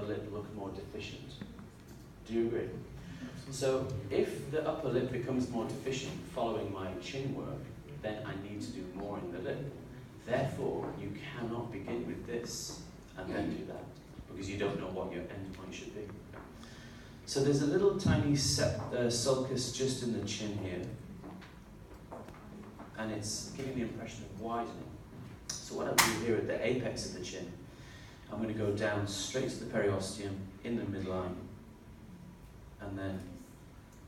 lip look more deficient. Do you agree? So if the upper lip becomes more deficient following my chin work, then I need to do more in the lip. Therefore, you cannot begin with this and then do that, because you don't know what your end point should be. So there's a little tiny sulcus just in the chin here, and it's giving the impression of widening. So what I'll do here at the apex of the chin, I'm going to go down straight to the periosteum in the midline, and then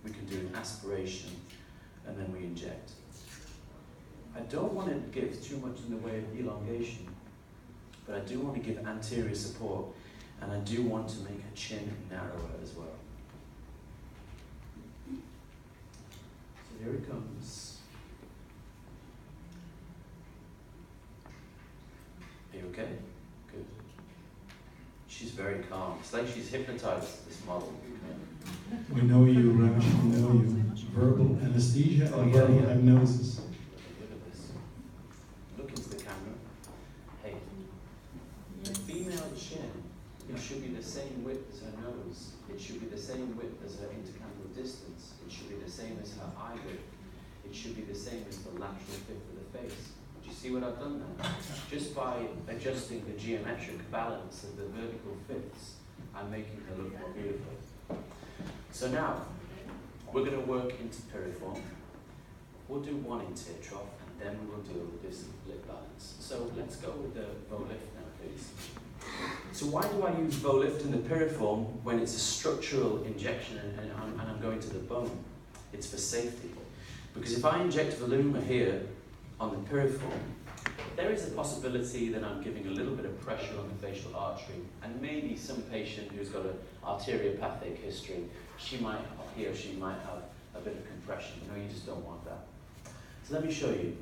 we can do an aspiration, and then we inject. I don't want to give too much in the way of elongation, but I do want to give anterior support, and I do want to make a chin narrower as well. So here it comes. Are you okay? Good. She's very calm. It's like she's hypnotized, this model. We know you, Ramesh, we know you. Verbal anesthesia and verbal hypnosis. Look at this. Look into the camera. Hey, the female chin, it should be the same width as her nose. It should be the same width as her intercanthal distance. It should be the same as her eye width. It should be the same as the lateral fifth of the face. Do you see what I've done there? Just by adjusting the geometric balance of the vertical fifths, I'm making her look more beautiful. So now, we're going to work into piriform. We'll do one in tear trough, and then we will deal with this lip balance. So let's go with the Volift now, please. So why do I use Volift in the piriform when it's a structural injection and I'm going to the bone? It's for safety. Because if I inject Voluma here on the piriform, there is a possibility that I'm giving a little bit of pressure on the facial artery, and maybe some patient who's got an arteriopathic history, he or she might have a bit of compression. You just don't want that. So let me show you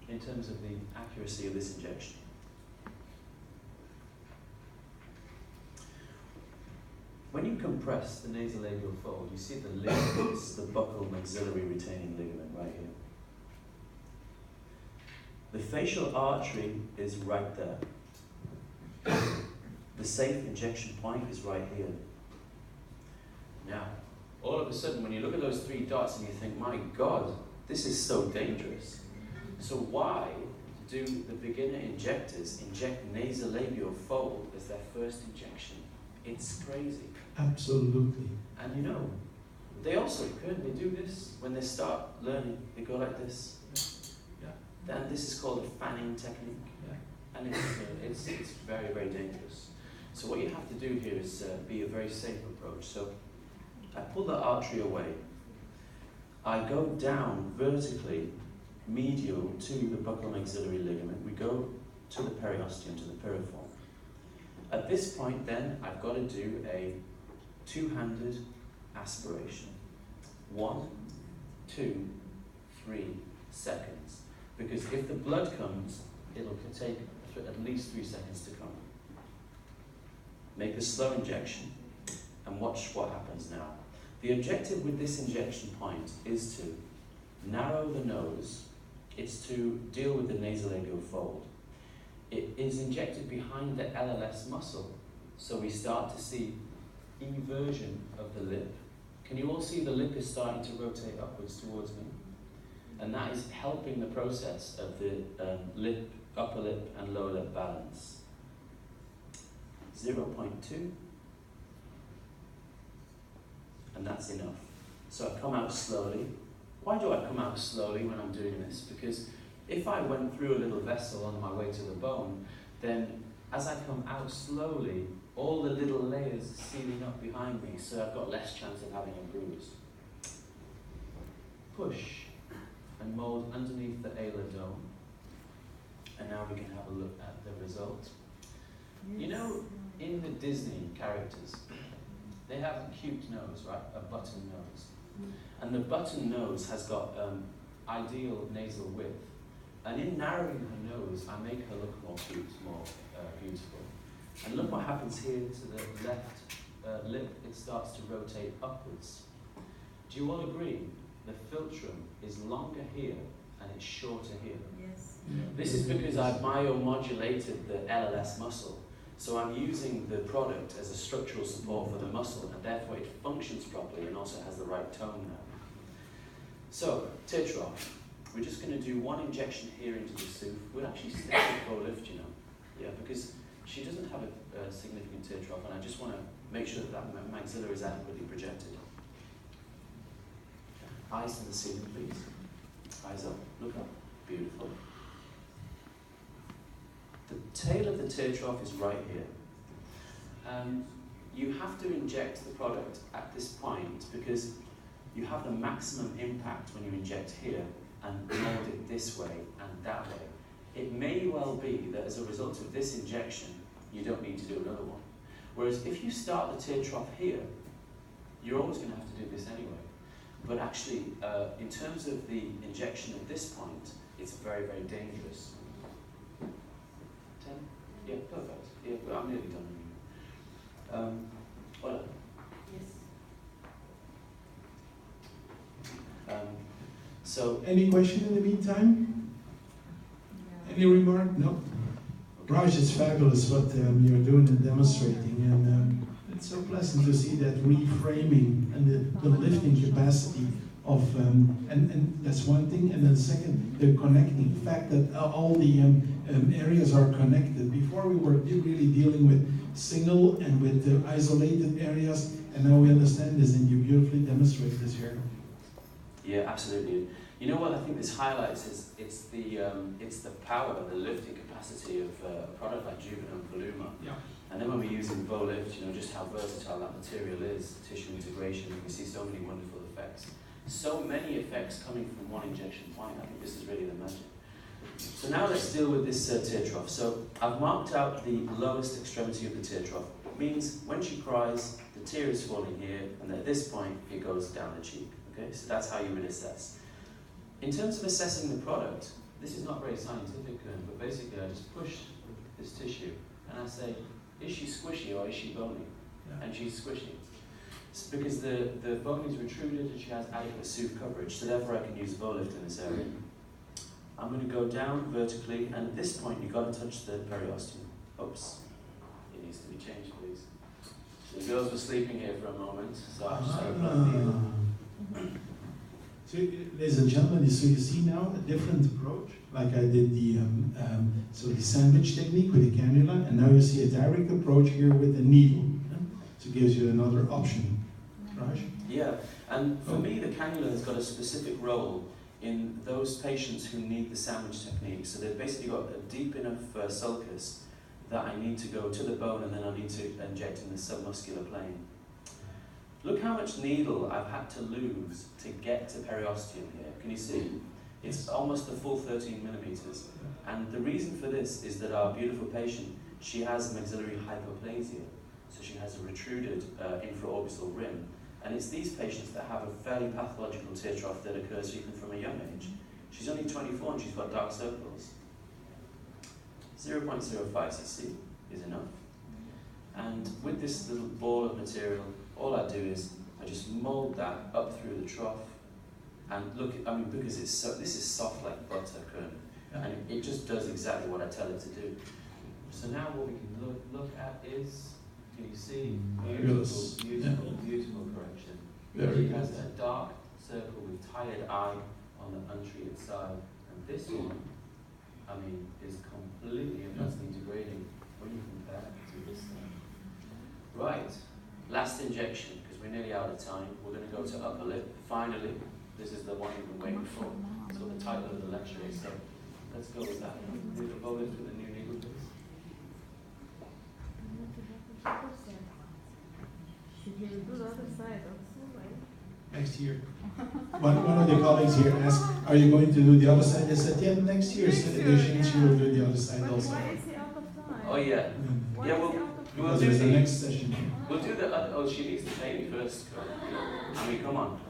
in terms of the accuracy of this injection. When you compress the nasolabial fold, you see the ligament, this is the buccal maxillary retaining ligament right here. The facial artery is right there. The safe injection point is right here. Now, all of a sudden, when you look at those three dots and you think, my God, this is so dangerous. So why do the beginner injectors inject nasolabial fold as their first injection? It's crazy. Absolutely. And they also they do this when they start learning. They go like this. Then this is called a fanning technique, and it's very, very dangerous. So what you have to do here is be a very safe approach. So I pull the artery away. I go down vertically, medial to the buccal maxillary ligament. We go to the periosteum, to the piriform. At this point then, I've got to do a two-handed aspiration. 1, 2, 3 seconds. Because if the blood comes, it'll take at least 3 seconds to come. Make a slow injection and watch what happens now. The objective with this injection point is to narrow the nose. It's to deal with the nasolabial fold. It is injected behind the LLS muscle, so we start to see eversion of the lip. Can you all see the lip is starting to rotate upwards towards me? And that is helping the process of the upper lip and lower lip balance. 0.2, and that's enough. So I come out slowly. Why do I come out slowly when I'm doing this? Because if I went through a little vessel on my way to the bone, then as I come out slowly, all the little layers are sealing up behind me, so I've got less chance of having a bruise. Push and mold underneath the alar dome. And now we can have a look at the result. In the Disney characters, they have a cute nose, right? A button nose. And the button nose has got ideal nasal width. And in narrowing her nose, I make her look more cute, more beautiful. And look what happens here to the left lip. It starts to rotate upwards. Do you all agree? The philtrum is longer here and it's shorter here. Yes. This is because I've myomodulated the LLS muscle. So I'm using the product as a structural support for the muscle, and therefore it functions properly and also has the right tone now. So, tear trough. We're just going to do one injection here into the sooth. We'll actually stick with full lift, you know. Yeah, because she doesn't have a significant tear trough, and I just want to make sure that that maxilla is adequately projected. Eyes to the ceiling, please. Eyes up. Look up. Beautiful. The tail of the tear trough is right here. You have to inject the product at this point because you have the maximum impact when you inject here and mold it this way and that way. It may well be that as a result of this injection, you don't need to do another one. Whereas if you start the tear trough here, you're always going to have to do this anyway. But actually, in terms of the injection at this point, it's very, very dangerous. 10? Yeah, perfect. Yeah, but I'm nearly done. Voilà. Yes. So, any question in the meantime? Yeah. Any remark? No? Raj, it's fabulous what you're doing and demonstrating, and it's so pleasant to see that reframing and the lifting capacity of, and that's one thing, and then second, the connecting, the fact that all the areas are connected. Before we were really dealing with single and with isolated areas, and now we understand this, and you beautifully demonstrate this here. yeah, absolutely. You know what I think this highlights is it's the power, the lifting capacity of a product like Juvenile Voluma. Yeah. And then when we're using Volift, you know, just how versatile that material is, tissue integration, you can see so many wonderful effects. So many effects coming from one injection point. I think this is really the magic. So now let's deal with this tear trough. So I've marked out the lowest extremity of the tear trough. It means when she cries, the tear is falling here, and at this point, it goes down the cheek. Okay, so that's how you would assess. In terms of assessing the product, this is not very scientific, but basically I just push this tissue and I say, is she squishy or is she bony? Yeah. And she's squishy. It's because the bone is protruded and she has adequate sooth coverage, so therefore I can use Volift in this area. I'm going to go down vertically, and at this point you've got to touch the periosteum. Oops, it needs to be changed, please. The girls were sleeping here for a moment, so I just had a blood needle. So, ladies and gentlemen, so you see now a different approach, like I did the the sandwich technique with the cannula, and now you see a direct approach here with the needle. So it gives you another option. Raj? Yeah, and for me, the cannula has got a specific role in those patients who need the sandwich technique. So they've basically got a deep enough sulcus that I need to go to the bone, and then I need to inject in the submuscular plane. Look how much needle I've had to lose to get to periosteum here. Can you see? It's almost a full 13 millimeters. And the reason for this is that our beautiful patient, she has maxillary hypoplasia. So she has a retruded infraorbital rim. And it's these patients that have a fairly pathological tear trough that occurs even from a young age. She's only 24 and she's got dark circles. 0.05 cc is enough. And with this little ball of material, all I do is I just mold that up through the trough, and look, I mean, because it's so, this is soft like butter, and it just does exactly what I tell it to do. So now what we can look at is, can you see? Beautiful, beautiful correction. Very She has good. a dark circle with tired eye on the untreated side, and this one, I mean, is completely and utterly degrading when you compare it to this thing. Right. Last injection, because we're nearly out of time. We're going to go to upper lip. Finally, this is the one you've been waiting for. That's what the title of the lecture is. So let's go with that. Do the Volift with the new needle, please. Should you do the other side also, right? Next year. One of the colleagues here asked, are you going to do the other side? I said, yeah, next year's edition she will do the other side But also. why is he out of time? Oh, yeah. Why Yeah, is well, he out of time? we'll Because do there's the the next session. We'll do the other. Oh, she needs to pay me first. I mean, come on.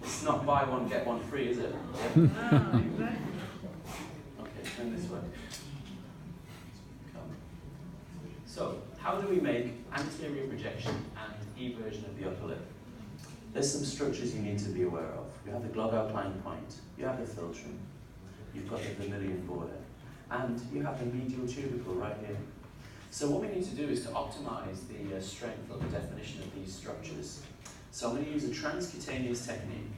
It's not buy one, get one free, is it? Yeah. Ah, exactly. Okay, turn this way. Come. So, how do we make anterior projection and eversion of the upper lip? There's some structures you need to be aware of. You have the globoplane point, you have the filtrum, you've got the vermilion border, and you have the medial tubercle right here. So what we need to do is to optimize the strength or the definition of these structures. So I'm going to use a transcutaneous technique.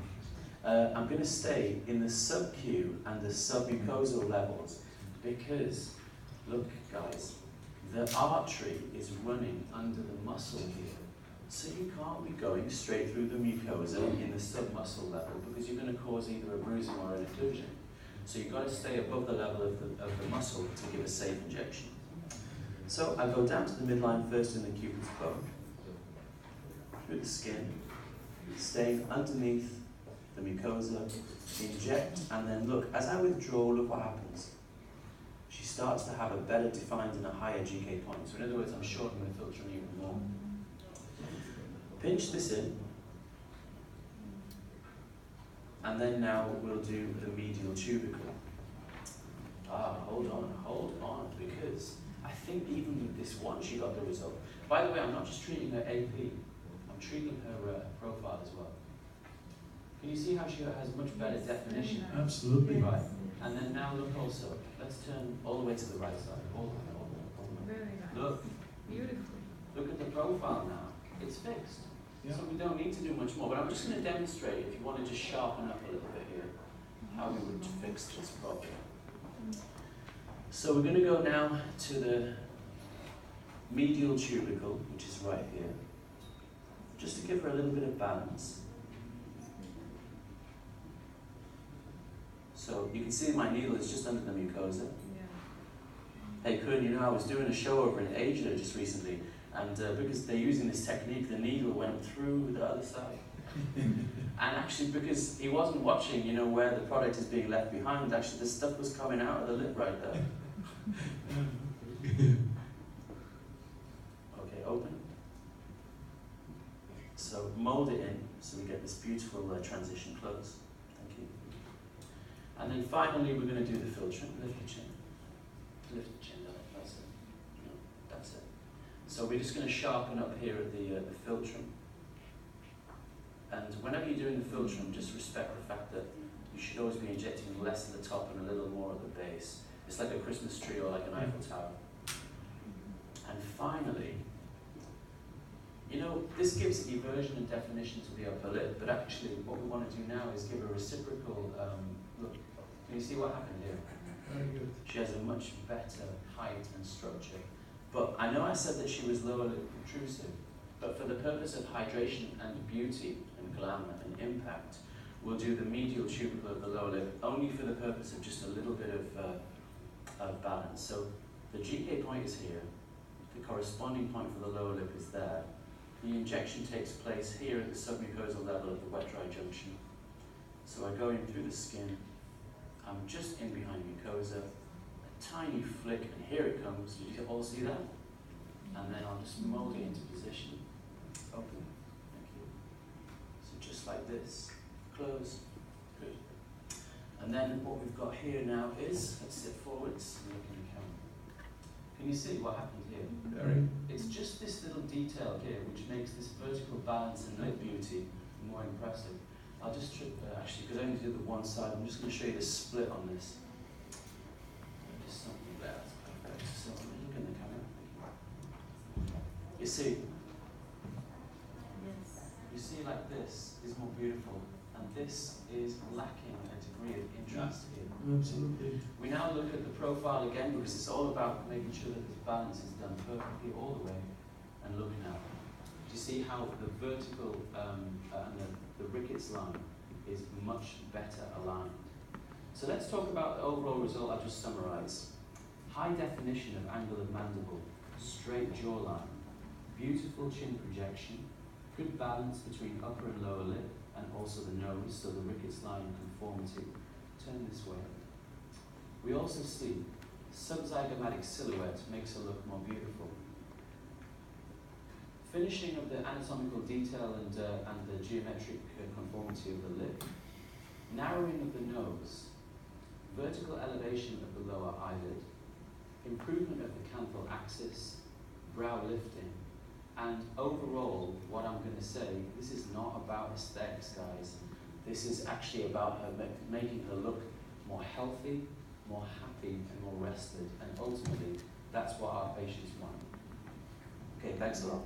I'm going to stay in the sub-Q and the submucosal levels because, look guys, the artery is running under the muscle here. So you can't be going straight through the mucosa in the submuscle level because you're going to cause either a bruising or an occlusion. So you've got to stay above the level of the muscle to give a safe injection. So I go down to the midline first in the cupid's bow, through the skin, staying underneath the mucosa, inject, and then look, as I withdraw, look what happens. She starts to have a better defined and a higher GK point. So in other words, I'm shortening the filtrum even more. Pinch this in, and then now we'll do the medial tubercle. Hold on, because I think even with this one she got the result. By the way, I'm not just treating her AP, I'm treating her profile as well. Can you see how she has much better definition? Absolutely. Right. And then now look also, let's turn all the way to the right side. All the way. Very nice. Look. Beautiful. Look at the profile now. It's fixed. Yeah. So we don't need to do much more. But I'm just going to demonstrate, if you want to just sharpen up a little bit here, how we would fix this problem. So we're going to go now to the medial tubercle, which is right here, just to give her a little bit of balance. So you can see my needle is just under the mucosa. Yeah. Hey Kun, you know I was doing a show over in Asia just recently, and because they're using this technique, the needle went through the other side. And actually, because he wasn't watching, you know, where the product is being left behind, actually the stuff was coming out of the lip right there. Okay, open. So mold it in, so we get this beautiful transition close. Thank you. And then finally, we're going to do the filtering. Lift the chin. Lift the chin. That's it. No, that's it. So we're just going to sharpen up here at the filtrum. And whenever you're doing the filtrum, just respect the fact that you should always be injecting less at the top and a little more at the base. It's like a Christmas tree or like an Eiffel Tower. And finally, you know, this gives eversion and definition to the upper lip, but actually what we want to do now is give a reciprocal look. Can you see what happened here? Very good. She has a much better height and structure. But I know I said that she was lower lip protrusive, but for the purpose of hydration and beauty and glamour and impact, we'll do the medial tubercle of the lower lip only for the purpose of just a little bit of balance. So the GK point is here, the corresponding point for the lower lip is there. The injection takes place here at the submucosal level of the wet-dry junction. So I go in through the skin, I'm just in behind mucosa, a tiny flick, and here it comes. Did you all see that? And then I'll just mold it into position. Open. Thank you. So just like this. Close. Good. And then what we've got here now is, let's sit forwards and look in the camera. Can you see what happened here? Very. It's just this little detail here which makes this vertical balance and lip beauty more impressive. I'll just trip, actually, because I only did the one side, I'm just going to show you the split on this. Just something there, that's perfect. So look in the camera. You see, like this is more beautiful, and this is lacking a degree of interest here. Absolutely. We now look at the profile again because it's all about making sure that this balance is done perfectly all the way and looking at it. Do you see how the vertical and the rickets line is much better aligned? So let's talk about the overall result I'll just summarize. High definition of angle of mandible, straight jawline, beautiful chin projection, good balance between upper and lower lip, and also the nose, so the rickets line conformity. Turn this way. We also see subzygomatic silhouette makes her look more beautiful. Finishing of the anatomical detail and the geometric conformity of the lip. Narrowing of the nose. Vertical elevation of the lower eyelid. Improvement of the canthal axis. Brow lifting. And overall, what I'm going to say, this is not about aesthetics, guys. This is actually about her making her look more healthy, more happy, and more rested, and ultimately That's what our patients want. Okay, thanks a lot.